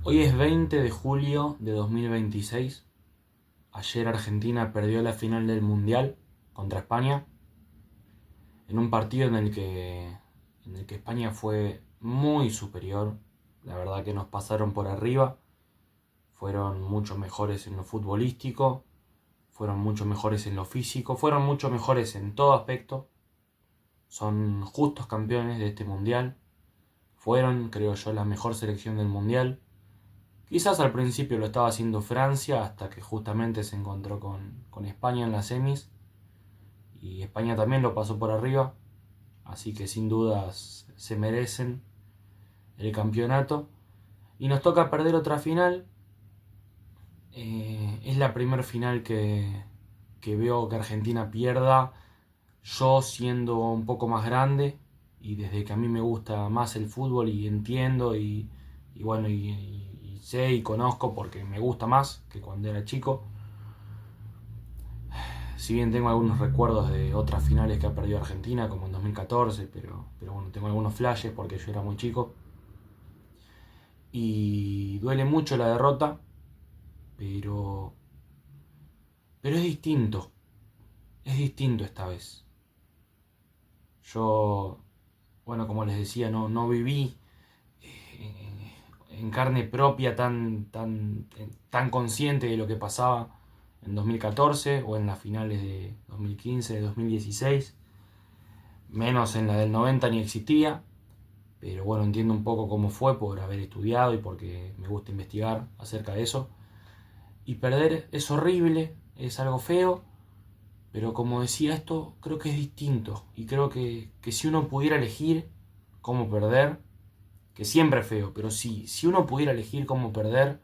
Hoy es 20 de julio de 2026. Ayer Argentina perdió la final del Mundial contra España en un partido en el que España fue muy superior. La verdad que nos pasaron por arriba. Fueron mucho mejores en lo futbolístico, fueron mucho mejores en lo físico, fueron mucho mejores en todo aspecto. Son justos campeones de este Mundial. Fueron, creo yo, la mejor selección del Mundial. Quizás al principio lo estaba haciendo Francia hasta que justamente se encontró con España en las semis. Y España también lo pasó por arriba. Así que sin dudas se merecen el campeonato. Y nos toca perder otra final. Es la primera final que veo que Argentina pierda. Yo siendo un poco más grande. Y desde que a mí me gusta más el fútbol y entiendo y bueno, y sé y conozco porque me gusta más que cuando era chico. Si bien tengo algunos recuerdos de otras finales que ha perdido Argentina, como en 2014, pero bueno, tengo algunos flashes porque yo era muy chico. Y duele mucho la derrota, pero es distinto. Es distinto esta vez. Yo, bueno, como les decía, no viví en carne propia tan consciente de lo que pasaba en 2014 o en las finales de 2015, de 2016. Menos en la del 90 ni existía. Pero bueno, entiendo un poco cómo fue por haber estudiado y porque me gusta investigar acerca de eso. Y perder es horrible, es algo feo, pero como decía, esto creo que es distinto. Y creo que si uno pudiera elegir cómo perder, que siempre es feo, pero si uno pudiera elegir cómo perder,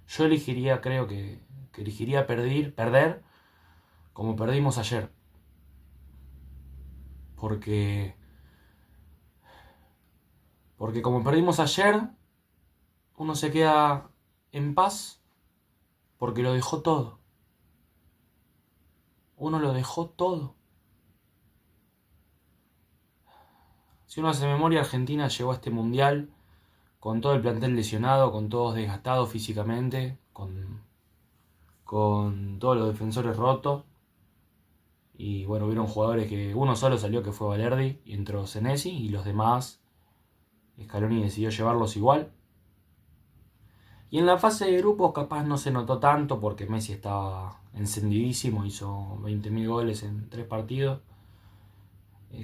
yo elegiría, creo que elegiría perder como perdimos ayer. Porque como perdimos ayer, uno se queda en paz porque lo dejó todo. Uno lo dejó todo. Si uno hace memoria, Argentina llegó a este mundial con todo el plantel lesionado, con todos desgastados físicamente, con todos los defensores rotos. Y bueno, hubieron jugadores que uno solo salió, que fue Valerdi, y entró Senesi, y los demás Scaloni decidió llevarlos igual. Y en la fase de grupos capaz no se notó tanto porque Messi estaba encendidísimo, hizo 20.000 goles en 3 partidos.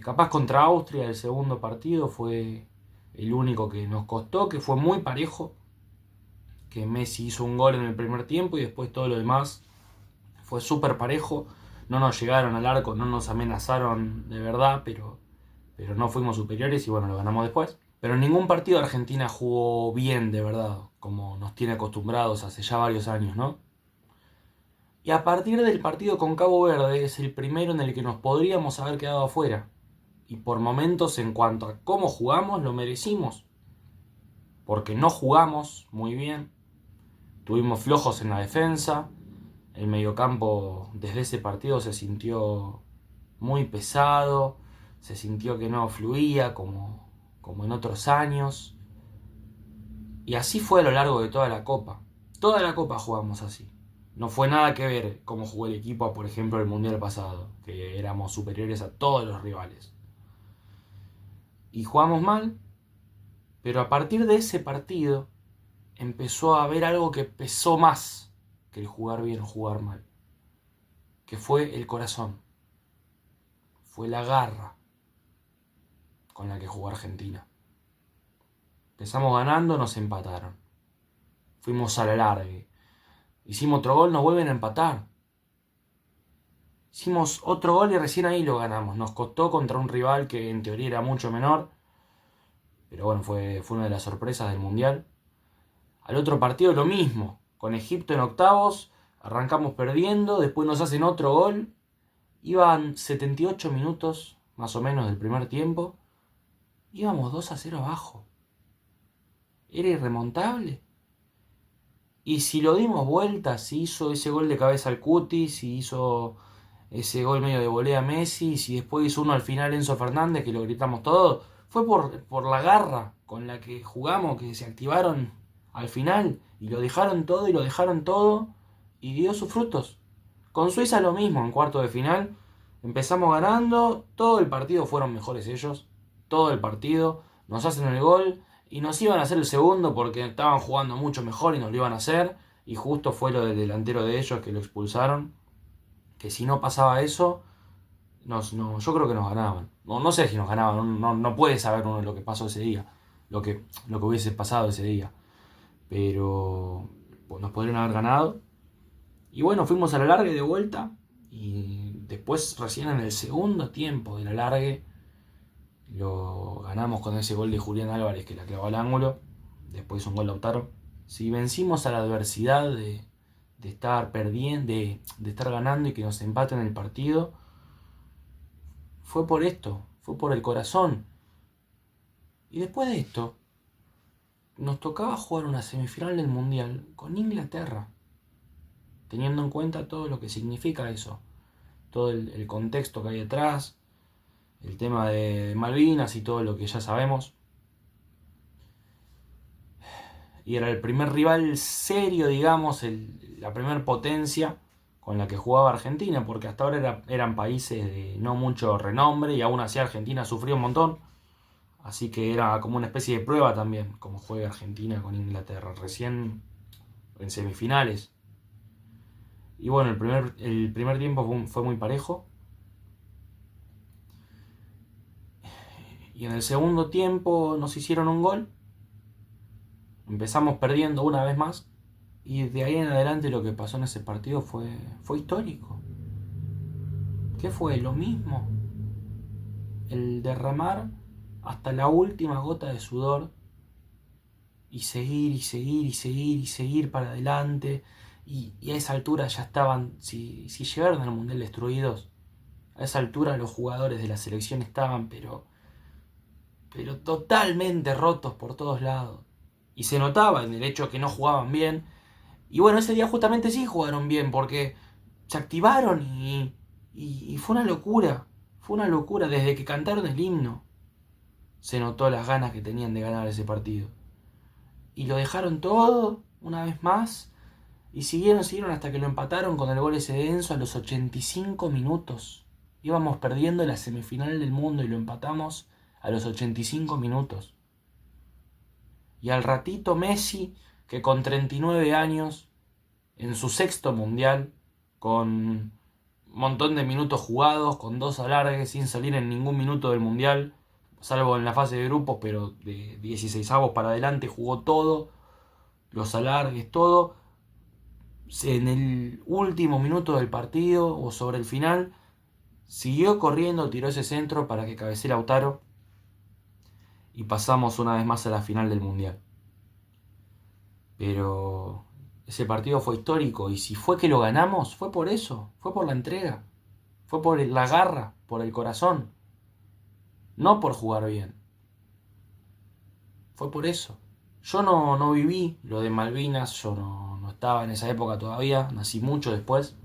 Capaz contra Austria el segundo partido fue el único que nos costó, que fue muy parejo, que Messi hizo un gol en el primer tiempo y después todo lo demás fue súper parejo. No nos llegaron al arco, no nos amenazaron de verdad, pero no fuimos superiores y bueno, lo ganamos después. Pero en ningún partido Argentina jugó bien de verdad, como nos tiene acostumbrados hace ya varios años, ¿no? Y a partir del partido con Cabo Verde es el primero en el que nos podríamos haber quedado afuera. Y por momentos, en cuanto a cómo jugamos, lo merecimos. Porque no jugamos muy bien. Tuvimos flojos en la defensa. El mediocampo desde ese partido se sintió muy pesado. Se sintió que no fluía como en otros años. Y así fue a lo largo de toda la Copa. Toda la Copa jugamos así. No fue nada que ver cómo jugó el equipo a, por ejemplo, el Mundial pasado, que éramos superiores a todos los rivales. Y jugamos mal, pero a partir de ese partido empezó a haber algo que pesó más que el jugar bien o jugar mal, que fue el corazón, fue la garra con la que jugó Argentina. Empezamos ganando, nos empataron, fuimos a la largue, hicimos otro gol, nos vuelven a empatar, hicimos otro gol y recién ahí lo ganamos. Nos costó contra un rival que en teoría era mucho menor, pero bueno, fue una de las sorpresas del Mundial. Al otro partido lo mismo, con Egipto en octavos, arrancamos perdiendo, después nos hacen otro gol, iban 78 minutos más o menos del primer tiempo, íbamos 2-0 abajo. Era irremontable. Y si lo dimos vuelta, si hizo ese gol de cabeza al Cuti, si hizo ese gol medio de volea a Messi, si después hizo uno al final Enzo Fernández, que lo gritamos todo, fue por la garra con la que jugamos, que se activaron al final, y lo dejaron todo, y dio sus frutos. Con Suiza lo mismo, en cuarto de final, empezamos ganando, todo el partido fueron mejores ellos, todo el partido, nos hacen el gol, y nos iban a hacer el segundo porque estaban jugando mucho mejor y nos lo iban a hacer, y justo fue lo del delantero de ellos que lo expulsaron, que si no pasaba eso, yo creo que nos ganaban. No sé si nos ganaban, no puede saber uno lo que pasó ese día, lo que hubiese pasado ese día. Pero pues, nos podrían haber ganado. Y bueno, fuimos a la largue de vuelta. Y después, recién en el segundo tiempo de la largue, lo ganamos con ese gol de Julián Álvarez que la clavó al ángulo. Después un gol de Lautaro. Si vencimos a la adversidad de estar perdiendo, de estar ganando y que nos empaten el partido, fue por esto, fue por el corazón. Y después de esto, nos tocaba jugar una semifinal del Mundial con Inglaterra, teniendo en cuenta todo lo que significa eso, todo el contexto que hay detrás, el tema de Malvinas y todo lo que ya sabemos. Y era el primer rival serio, digamos, la primera potencia con la que jugaba Argentina, porque hasta ahora eran países de no mucho renombre y aún así Argentina sufrió un montón. Así que era como una especie de prueba también, como juega Argentina con Inglaterra, recién en semifinales. Y bueno, el primer tiempo fue muy parejo. Y en el segundo tiempo nos hicieron un gol. Empezamos perdiendo una vez más. Y de ahí en adelante lo que pasó en ese partido fue histórico. ¿Qué fue? Lo mismo. El derramar hasta la última gota de sudor. Y seguir, y seguir, y seguir, y seguir para adelante. Y a esa altura ya estaban, si llegaron al Mundial destruidos, a esa altura los jugadores de la selección estaban, pero totalmente rotos por todos lados. Y se notaba en el hecho que no jugaban bien. Y bueno, ese día justamente sí jugaron bien, porque se activaron y fue una locura. Fue una locura. Desde que cantaron el himno, se notó las ganas que tenían de ganar ese partido. Y lo dejaron todo, una vez más, y siguieron hasta que lo empataron con el gol ese de Enzo a los 85 minutos. Íbamos perdiendo la semifinal del mundo y lo empatamos a los 85 minutos. Y al ratito Messi, que con 39 años, en su sexto mundial, con un montón de minutos jugados, con 2 alargues, sin salir en ningún minuto del mundial, salvo en la fase de grupos, pero de 16avos para adelante jugó todo, los alargues, todo. En el último minuto del partido o sobre el final, siguió corriendo, tiró ese centro para que cabecee Lautaro y pasamos una vez más a la final del Mundial. Pero ese partido fue histórico y si fue que lo ganamos, fue por eso, fue por la entrega, fue por la garra, por el corazón, no por jugar bien. Fue por eso. Yo no viví lo de Malvinas, yo no estaba en esa época todavía, nací mucho después,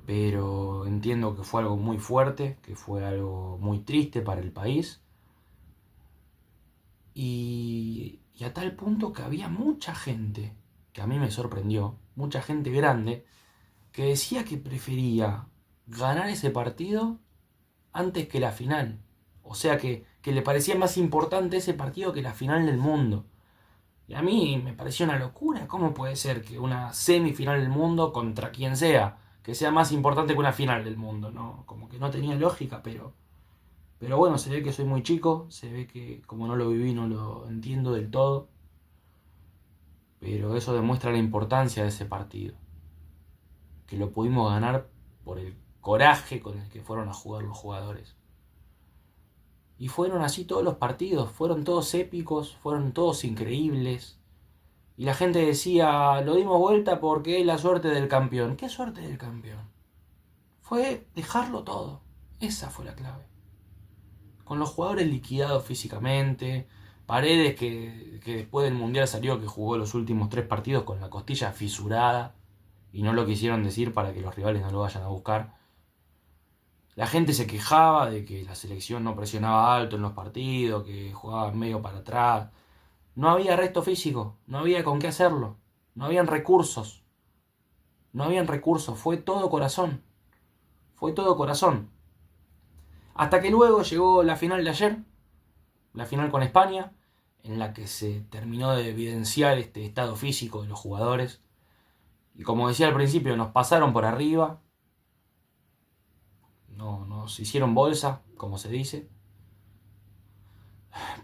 pero entiendo que fue algo muy fuerte, que fue algo muy triste para el país. Y a tal punto que había mucha gente, que a mí me sorprendió, mucha gente grande, que decía que prefería ganar ese partido antes que la final. O sea que le parecía más importante ese partido que la final del mundo. Y a mí me pareció una locura. ¿Cómo puede ser que una semifinal del mundo contra quien sea, que sea más importante que una final del mundo? ¿No? Como que no tenía lógica, pero bueno, se ve que soy muy chico, se ve que como no lo viví no lo entiendo del todo. Pero eso demuestra la importancia de ese partido. Que lo pudimos ganar por el coraje con el que fueron a jugar los jugadores. Y fueron así todos los partidos, fueron todos épicos, fueron todos increíbles. Y la gente decía, lo dimos vuelta porque es la suerte del campeón. ¿Qué suerte del campeón? Fue dejarlo todo. Esa fue la clave. Con los jugadores liquidados físicamente, Paredes que después del Mundial salió que jugó los últimos 3 partidos con la costilla fisurada y no lo quisieron decir para que los rivales no lo vayan a buscar. La gente se quejaba de que la selección no presionaba alto en los partidos, que jugaba medio para atrás. No había resto físico, no había con qué hacerlo, no habían recursos, fue todo corazón, fue todo corazón. Hasta que luego llegó la final de ayer, la final con España, en la que se terminó de evidenciar este estado físico de los jugadores. Y como decía al principio, nos pasaron por arriba, no, nos hicieron bolsa, como se dice.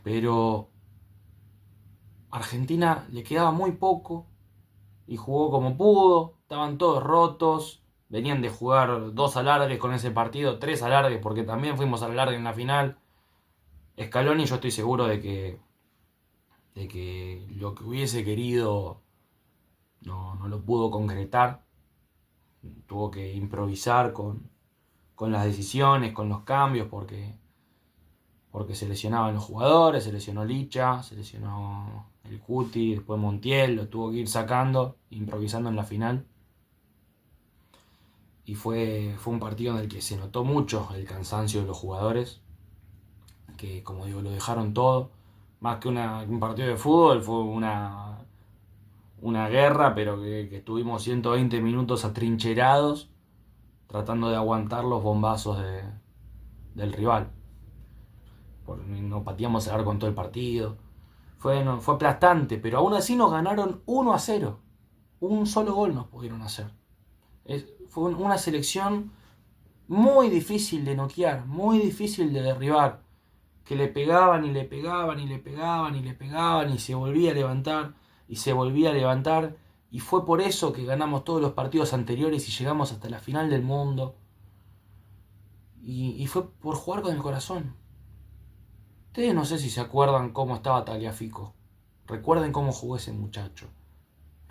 Pero Argentina le quedaba muy poco y jugó como pudo, estaban todos rotos, venían de jugar 2 alargues con ese partido, 3 alargues porque también fuimos al alargue en la final. Scaloni, yo estoy seguro de que lo que hubiese querido no lo pudo concretar, tuvo que improvisar con las decisiones, con los cambios, porque se lesionaban los jugadores, se lesionó Licha, se lesionó el Cuti, después Montiel, lo tuvo que ir sacando, improvisando en la final. Y fue un partido en el que se notó mucho el cansancio de los jugadores, que como digo, lo dejaron todo. Más que un partido de fútbol, fue una guerra, pero que estuvimos 120 minutos atrincherados, tratando de aguantar los bombazos del rival. No pateamos el arco en todo el partido. Fue aplastante, pero aún así nos ganaron 1-0. Un solo gol nos pudieron hacer. Fue una selección muy difícil de noquear, muy difícil de derribar. Que le pegaban y le pegaban y le pegaban y le pegaban y se volvía a levantar y se volvía a levantar. Y fue por eso que ganamos todos los partidos anteriores y llegamos hasta la final del mundo. Y fue por jugar con el corazón. Ustedes no sé si se acuerdan cómo estaba Tagliafico. Recuerden cómo jugó ese muchacho.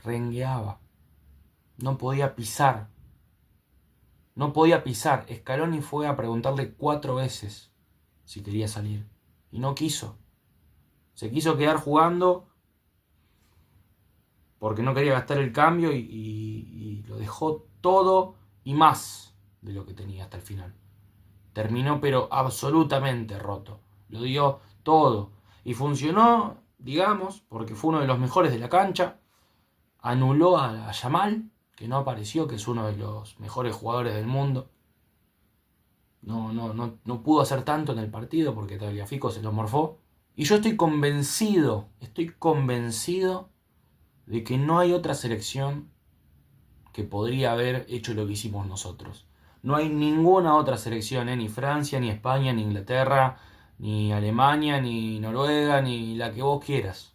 Rengueaba. No podía pisar. No podía pisar. Scaloni fue a preguntarle 4 veces si quería salir. Y no quiso. Se quiso quedar jugando porque no quería gastar el cambio y lo dejó todo y más de lo que tenía hasta el final. Terminó pero absolutamente roto. Lo dio todo. Y funcionó, digamos, porque fue uno de los mejores de la cancha. Anuló a Yamal, que no apareció, que es uno de los mejores jugadores del mundo. No pudo hacer tanto en el partido porque Tagliafico se lo morfó. Y yo estoy convencido de que no hay otra selección que podría haber hecho lo que hicimos nosotros. No hay ninguna otra selección, ni Francia, ni España, ni Inglaterra, ni Alemania, ni Noruega, ni la que vos quieras.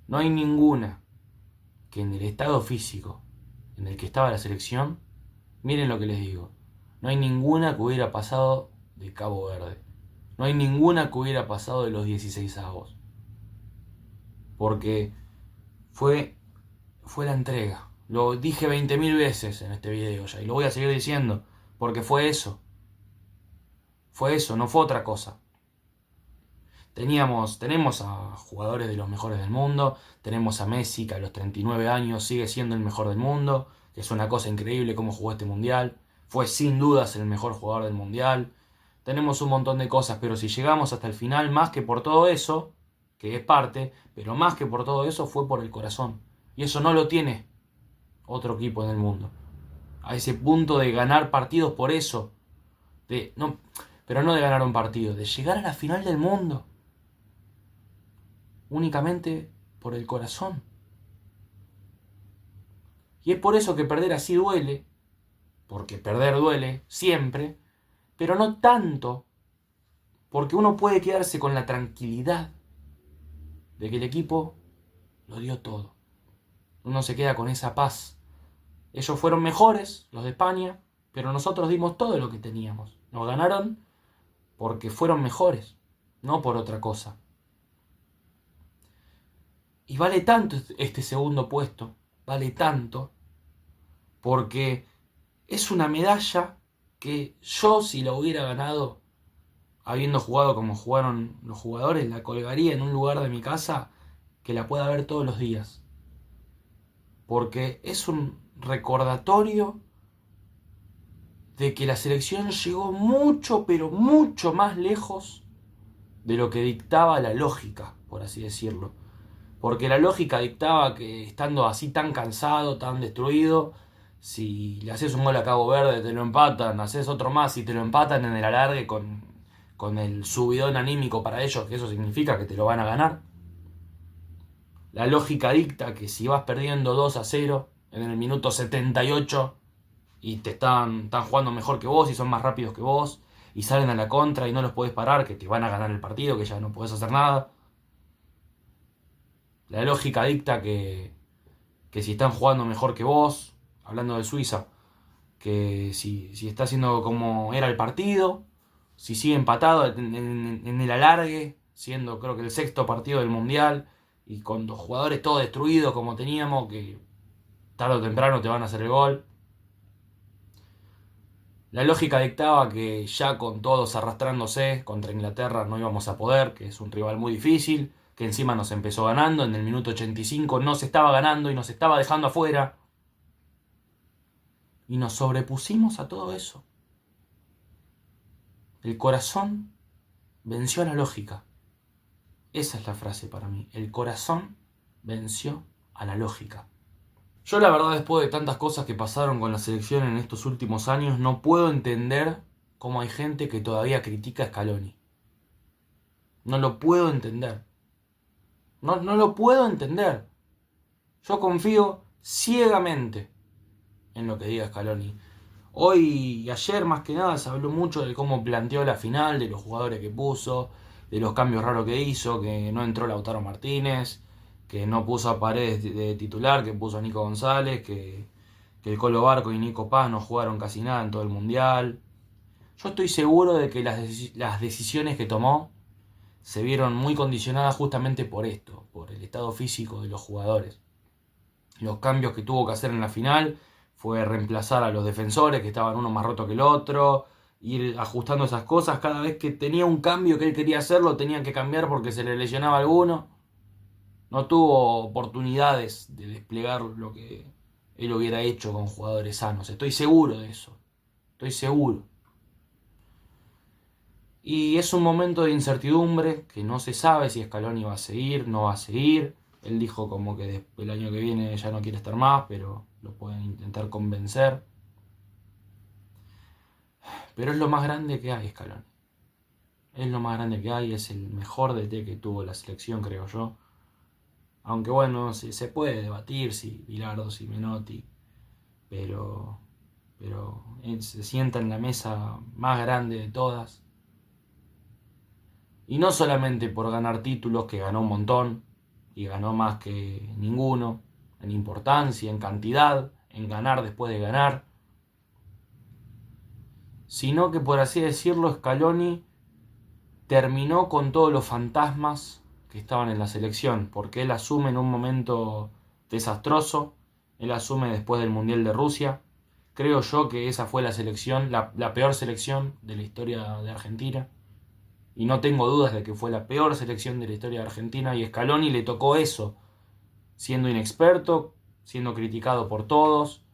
No hay ninguna que en el estado físico en el que estaba la selección, miren lo que les digo, no hay ninguna que hubiera pasado de Cabo Verde. No hay ninguna que hubiera pasado de los 16avos. Porque fue la entrega. Lo dije 20.000 veces en este video ya y lo voy a seguir diciendo porque fue eso. Fue eso, no fue otra cosa. Tenemos a jugadores de los mejores del mundo, tenemos a Messi que a los 39 años sigue siendo el mejor del mundo, que es una cosa increíble cómo jugó este mundial, fue sin dudas el mejor jugador del mundial. Tenemos un montón de cosas, pero si llegamos hasta el final, más que por todo eso, que es parte, pero más que por todo eso fue por el corazón. Y eso no lo tiene otro equipo en el mundo. A ese punto de ganar partidos por eso. Pero no de ganar un partido, de llegar a la final del mundo. Únicamente por el corazón. Y es por eso que perder así duele, porque perder duele siempre, pero no tanto, porque uno puede quedarse con la tranquilidad de que el equipo lo dio todo. Uno se queda con esa paz. Ellos fueron mejores, los de España, pero nosotros dimos todo lo que teníamos. Nos ganaron porque fueron mejores, no por otra cosa. Y vale tanto este segundo puesto, vale tanto, porque es una medalla que yo, si la hubiera ganado, habiendo jugado como jugaron los jugadores, la colgaría en un lugar de mi casa que la pueda ver todos los días. Porque es un recordatorio de que la selección llegó mucho, pero mucho más lejos de lo que dictaba la lógica, por así decirlo. Porque la lógica dictaba que estando así tan cansado, tan destruido, si le haces un gol a Cabo Verde te lo empatan, haces otro más y te lo empatan en el alargue con el subidón anímico para ellos, que eso significa que te lo van a ganar. La lógica dicta que si vas perdiendo 2-0 en el minuto 78 y te están jugando mejor que vos y son más rápidos que vos y salen a la contra y no los podés parar, que te van a ganar el partido, que ya no podés hacer nada. La lógica dicta que si están jugando mejor que vos, hablando de Suiza, que si está haciendo como era el partido, si sigue empatado en el alargue, siendo creo que el sexto partido del Mundial, y con los jugadores todos destruidos como teníamos, que tarde o temprano te van a hacer el gol. La lógica dictaba que ya con todos arrastrándose contra Inglaterra no íbamos a poder, que es un rival muy difícil, que encima nos empezó ganando, en el minuto 85 nos estaba ganando y nos estaba dejando afuera. Y nos sobrepusimos a todo eso. El corazón venció a la lógica. Esa es la frase para mí. El corazón venció a la lógica. Yo la verdad, después de tantas cosas que pasaron con la selección en estos últimos años, no puedo entender cómo hay gente que todavía critica a Scaloni. No lo puedo entender. No lo puedo entender. Yo confío ciegamente en lo que diga Scaloni. Hoy y ayer más que nada se habló mucho de cómo planteó la final, de los jugadores que puso, de los cambios raros que hizo, que no entró Lautaro Martínez, que no puso a Paredes de titular, que puso a Nico González, que el Colo Barco y Nico Paz no jugaron casi nada en todo el Mundial. Yo estoy seguro de que las decisiones que tomó se vieron muy condicionadas justamente por esto, por el estado físico de los jugadores. Los cambios que tuvo que hacer en la final fue reemplazar a los defensores, que estaban uno más roto que el otro, ir ajustando esas cosas. Cada vez que tenía un cambio que él quería hacer, lo tenían que cambiar porque se le lesionaba alguno. No tuvo oportunidades de desplegar lo que él hubiera hecho con jugadores sanos. Estoy seguro de eso. Estoy seguro. Y es un momento de incertidumbre, que no se sabe si Scaloni va a seguir, no va a seguir. Él dijo como que el año que viene ya no quiere estar más, pero lo pueden intentar convencer. Pero es lo más grande que hay, Scaloni. Es lo más grande que hay, es el mejor DT que tuvo la selección, creo yo. Aunque bueno, se puede debatir si Bilardo, si Menotti, pero él se sienta en la mesa más grande de todas. Y no solamente por ganar títulos, que ganó un montón, y ganó más que ninguno, en importancia, en cantidad, en ganar después de ganar, sino que, por así decirlo, Scaloni terminó con todos los fantasmas que estaban en la selección, porque él asume en un momento desastroso, él asume después del Mundial de Rusia. Creo yo que esa fue la selección, la peor selección de la historia de Argentina. Y no tengo dudas de que fue la peor selección de la historia de Argentina, y Scaloni le tocó eso, siendo inexperto, siendo criticado por todos,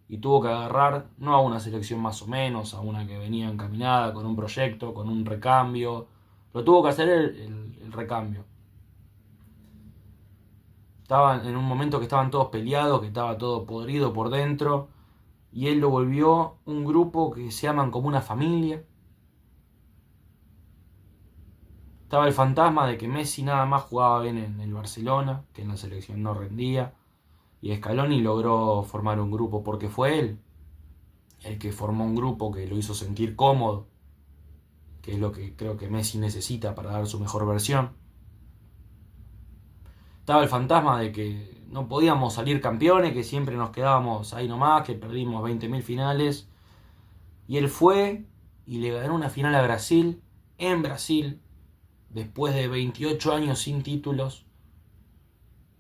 y tuvo que agarrar no a una selección más o menos, a una que venía encaminada con un proyecto, con un recambio. Lo tuvo que hacer el recambio. Estaban en un momento que estaban todos peleados, que estaba todo podrido por dentro, y él lo volvió un grupo que se aman como una familia. Estaba el fantasma de que Messi nada más jugaba bien en el Barcelona, que en la selección no rendía, y Scaloni logró formar un grupo porque fue él el que formó un grupo que lo hizo sentir cómodo, que es lo que creo que Messi necesita para dar su mejor versión. Estaba el fantasma de que no podíamos salir campeones, que siempre nos quedábamos ahí nomás, que perdimos 20.000 finales, y él fue y le ganó una final a Brasil, en Brasil, después de 28 años sin títulos.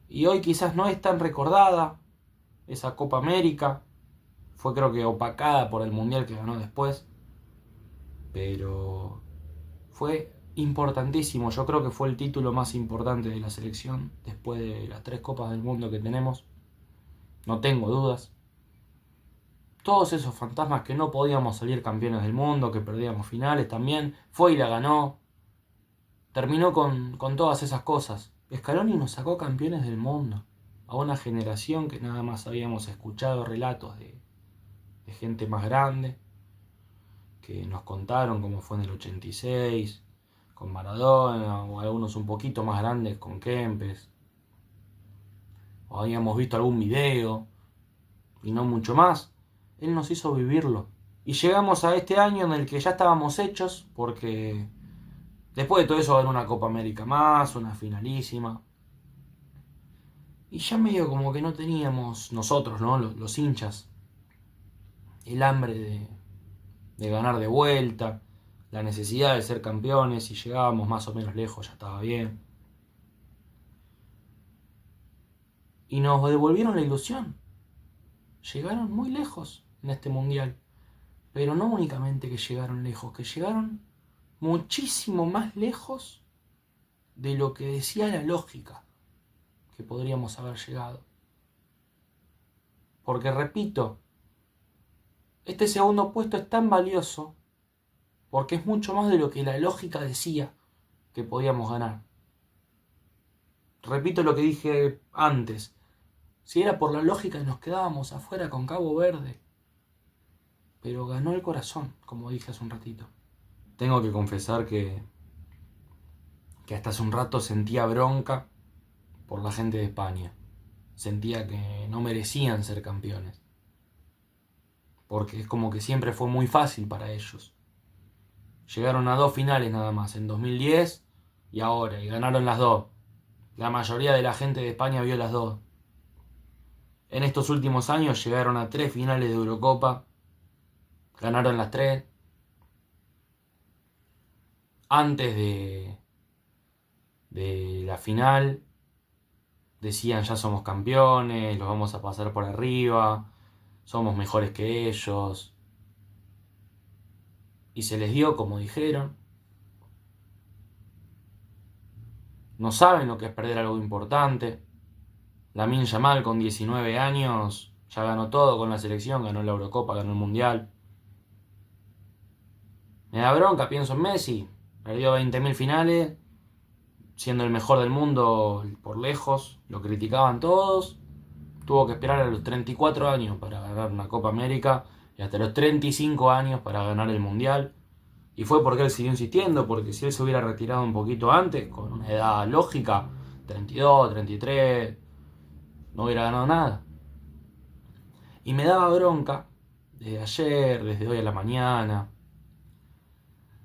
Y hoy quizás no es tan recordada esa Copa América. Fue creo que opacada por el Mundial que ganó después. Pero fue importantísimo. Yo creo que fue el título más importante de la selección después de las 3 Copas del Mundo que tenemos. No tengo dudas. Todos esos fantasmas que no podíamos salir campeones del mundo, que perdíamos finales también, fue y la ganó. Terminó con todas esas cosas. Scaloni nos sacó campeones del mundo, a una generación que nada más habíamos escuchado relatos de gente más grande, que nos contaron cómo fue en el 86, con Maradona, o algunos un poquito más grandes con Kempes, o habíamos visto algún video, y no mucho más. Él nos hizo vivirlo. Y llegamos a este año en el que ya estábamos hechos, porque después de todo eso va a haber una Copa América más, una finalísima. Y ya medio como que no teníamos nosotros, ¿no? Los hinchas, el hambre de ganar de vuelta, la necesidad de ser campeones, y llegábamos más o menos lejos, ya estaba bien. Y nos devolvieron la ilusión. Llegaron muy lejos en este mundial. Pero no únicamente que llegaron lejos, que llegaron muchísimo más lejos de lo que decía la lógica que podríamos haber llegado. Porque repito, este segundo puesto es tan valioso porque es mucho más de lo que la lógica decía que podíamos ganar. Repito lo que dije antes, si era por la lógica nos quedábamos afuera con Cabo Verde, pero ganó el corazón, como dije hace un ratito. Tengo que confesar que hasta hace un rato sentía bronca por la gente de España. Sentía que no merecían ser campeones. Porque es como que siempre fue muy fácil para ellos. Llegaron a 2 finales nada más, en 2010 y ahora, y ganaron las 2. La mayoría de la gente de España vio las 2. En estos últimos años llegaron a 3 finales de Eurocopa, ganaron las 3. Antes de la final decían ya somos campeones, los vamos a pasar por arriba, somos mejores que ellos. Y se les dio como dijeron. No saben lo que es perder algo importante. Lamine Yamal con 19 años ya ganó todo con la selección, ganó la Eurocopa, ganó el Mundial. Me da bronca, pienso en Messi. Perdió 20.000 finales, siendo el mejor del mundo por lejos. Lo criticaban todos. Tuvo que esperar a los 34 años para ganar una Copa América y hasta los 35 años para ganar el Mundial. Y fue porque él siguió insistiendo, porque si él se hubiera retirado un poquito antes, con una edad lógica, 32, 33, no hubiera ganado nada. Y me daba bronca, desde ayer, desde hoy a la mañana,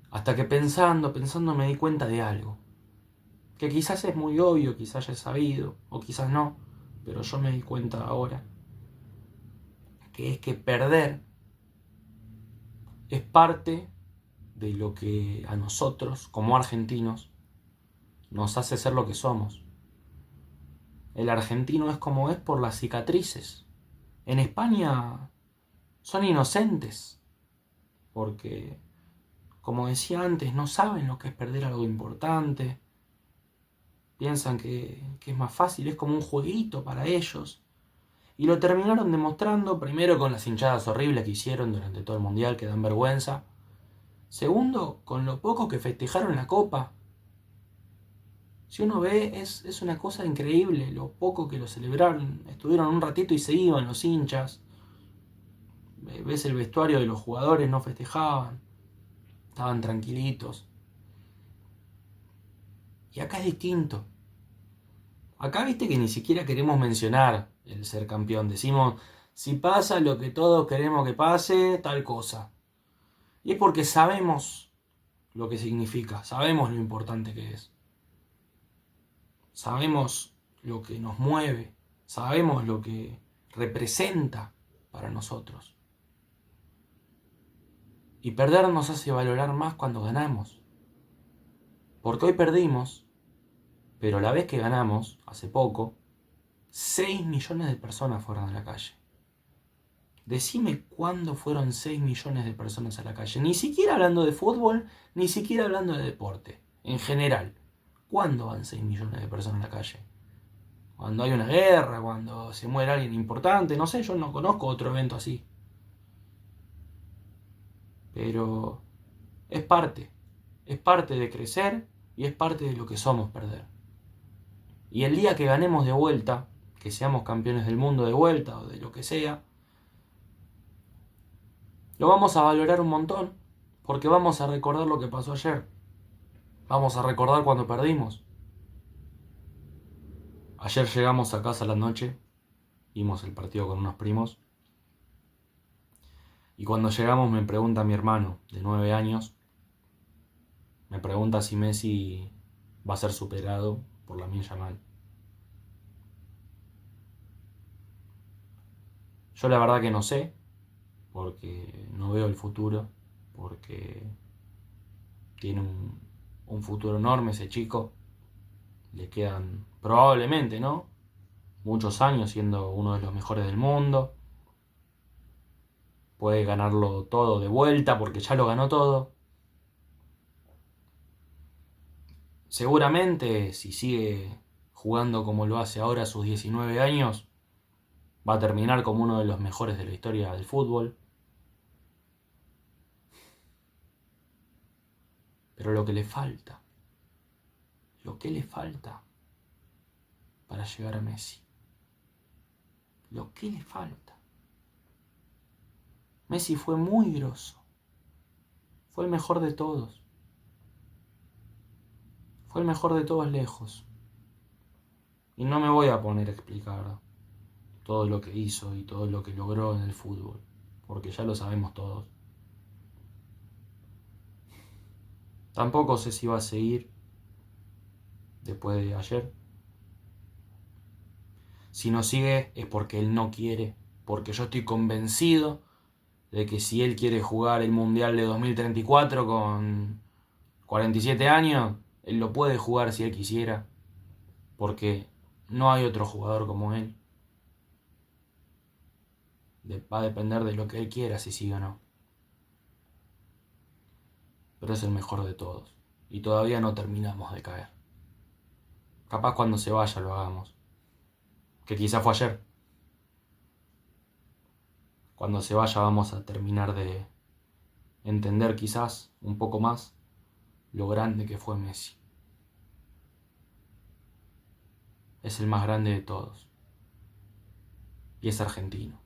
hasta que pensando me di cuenta de algo. Que quizás es muy obvio, quizás ya he sabido, o quizás no, pero yo me di cuenta ahora. Que es que perder es parte de lo que a nosotros, como argentinos, nos hace ser lo que somos. El argentino es como es por las cicatrices. En España son inocentes, porque, como decía antes, no saben lo que es perder algo importante. Piensan que es más fácil, es como un jueguito para ellos. Y lo terminaron demostrando, primero con las hinchadas horribles que hicieron durante todo el Mundial, que dan vergüenza. Segundo, con lo poco que festejaron la Copa. Si uno ve, es una cosa increíble lo poco que lo celebraron. Estuvieron un ratito y se iban los hinchas. Ves el vestuario de los jugadores, no festejaban. Estaban tranquilitos. Y acá es distinto. Acá viste que ni siquiera queremos mencionar el ser campeón. Decimos, si pasa lo que todos queremos que pase, tal cosa. Y es porque sabemos lo que significa, sabemos lo importante que es. Sabemos lo que nos mueve, sabemos lo que representa para nosotros. Y perder nos hace valorar más cuando ganamos. Porque hoy perdimos, pero la vez que ganamos, hace poco, 6 millones de personas fueron a la calle. Decime cuándo fueron 6 millones de personas a la calle. Ni siquiera hablando de fútbol, ni siquiera hablando de deporte. En general, ¿cuándo van 6 millones de personas a la calle? Cuando hay una guerra, cuando se muere alguien importante, no sé, yo no conozco otro evento así. Pero es parte de crecer y es parte de lo que somos perder. Y el día que ganemos de vuelta, que seamos campeones del mundo de vuelta o de lo que sea, lo vamos a valorar un montón, porque vamos a recordar lo que pasó ayer. Vamos a recordar cuando perdimos. Ayer llegamos a casa a la noche, vimos el partido con unos primos, y cuando llegamos me pregunta mi hermano, de 9 años, me pregunta si Messi va a ser superado por Lamine Yamal. Yo la verdad que no sé, porque no veo el futuro, porque tiene un futuro enorme ese chico. Le quedan probablemente, ¿no?, muchos años siendo uno de los mejores del mundo. Puede ganarlo todo de vuelta porque ya lo ganó todo. Seguramente si sigue jugando como lo hace ahora a sus 19 años, va a terminar como uno de los mejores de la historia del fútbol. Pero lo que le falta para llegar a Messi, lo que le falta. Messi fue muy grosso, fue el mejor de todos, fue el mejor de todos lejos. Y no me voy a poner a explicar todo lo que hizo y todo lo que logró en el fútbol, porque ya lo sabemos todos. Tampoco sé si va a seguir después de ayer. Si no sigue es porque él no quiere, porque yo estoy convencido de que si él quiere jugar el Mundial de 2034 con 47 años, él lo puede jugar si él quisiera, porque no hay otro jugador como él. Va a depender de lo que él quiera si sigue o no. Pero es el mejor de todos. Y todavía no terminamos de caer. Capaz cuando se vaya lo hagamos. Que quizá fue ayer. Cuando se vaya vamos a terminar de entender quizás un poco más lo grande que fue Messi. Es el más grande de todos. Y es argentino.